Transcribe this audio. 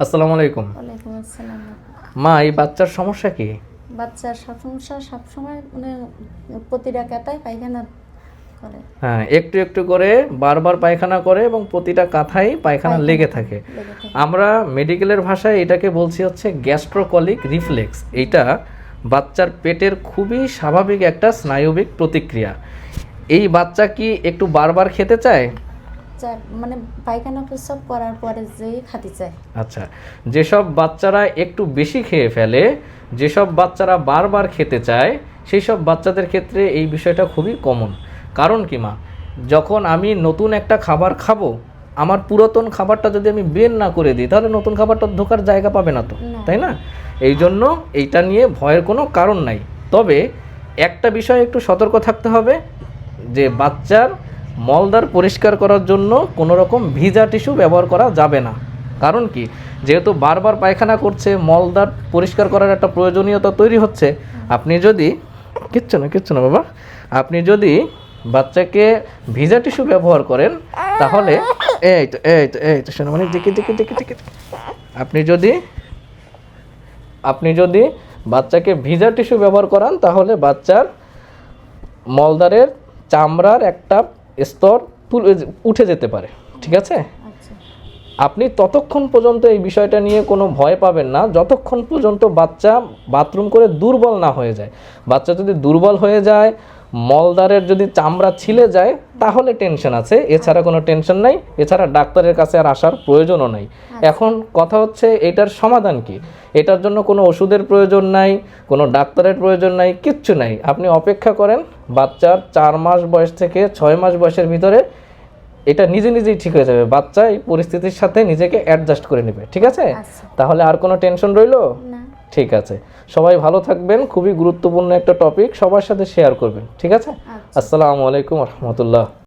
আসসালামু আলাইকুম। ওয়ালাইকুম আসসালাম। মা, এই বাচ্চার সমস্যা কি? বাচ্চার সমস্যা সবসময় মানে প্রতিটা কাতায় পায়খানা করে। হ্যাঁ, একটু একটু করে বারবার পায়খানা করে এবং প্রতিটা কাঁথায় পায়খানা লেগে থাকে। আমরা মেডিকেলের ভাষায় এটাকে বলছি হচ্ছে গ্যাস্ট্রোকলিক রিফ্লেক্স। এইটা বাচ্চার পেটের খুবই স্বাভাবিক একটা স্নায়বিক প্রতিক্রিয়া। এই বাচ্চা কি একটু বারবার খেতে চায়? মানে পায়খানা প্রস্রাব করার পরে যেই খেতে চায়। আচ্ছা, যেসব বাচ্চারা একটু বেশি খেয়ে ফেলে, যেসব বাচ্চারা বারবার খেতে চায়, সেই সব বাচ্চাদের ক্ষেত্রে এই বিষয়টা খুবই কমন। কারণ কি মা, যখন আমি নতুন একটা খাবার খাবো, আমার পুরাতন খাবারটা যদি আমি বের না করে দিই, তাহলে নতুন খাবারটা ঢোকার জায়গা পাবে না তো, তাই না? এই জন্য এইটা নিয়ে ভয়ের কোনো কারণ নাই। তবে একটা বিষয়ে একটু সতর্ক থাকতে হবে যে বাচ্চার মলদ্বার পরিষ্কার করার জন্য কোনো রকম ভিজা টিস্যু ব্যবহার করা যাবে না। কারণ কি, যেহেতু বারবার পায়খানা করছে, মলদ্বার পরিষ্কার করার একটা প্রয়োজনীয়তা তৈরি হচ্ছে। আপনি যদি কিচ্ছু না বাবা, আপনি যদি বাচ্চাকে ভিজা টিস্যু ব্যবহার করেন, তাহলে এই তো শোনো, মানে দেখি আপনি যদি বাচ্চাকে ভিজা টিস্যু ব্যবহার করান, তাহলে বাচ্চার মলদ্বারের চামড়ার একটা স্তর উঠে যেতে পারে। ঠিক আছে? আপনি ততক্ষণ পর্যন্ত এই বিষয়টা নিয়ে কোনো ভয় পাবেন না, যতক্ষণ পর্যন্ত বাচ্চা বাথরুম করে দুর্বল না হয়ে যায়। বাচ্চা যদি দুর্বল হয়ে যায়, মলদ্বারের যদি চামড়া ছিলে যায়, তাহলে টেনশন আছে, এছাড়া কোনো টেনশন নাই। এছাড়া ডাক্তারের কাছে আর আসার প্রয়োজনও নাই। এখন কথা হচ্ছে এটার সমাধান কি? এটার জন্য কোনো ওষুধের প্রয়োজন নাই, কোনো ডাক্তারের প্রয়োজন নাই, কিচ্ছু নাই। আপনি অপেক্ষা করেন, বাচ্চার 4 মাস বয়স থেকে 6 মাস বয়সের ভিতরে এটা নিজেই ঠিক হয়ে যাবে। বাচ্চা এই পরিস্থিতির সাথে নিজেকে অ্যাডজাস্ট করে নেবে। ঠিক আছে? তাহলে আর কোনো টেনশন রইলো না? ঠিক আছে, সবাই ভালো থাকবেন। খুবই গুরুত্বপূর্ণ একটা টপিক, সবার সাথে শেয়ার করবেন। ঠিক আছে? আসসালামু আলাইকুম ওয়া রাহমাতুল্লাহ।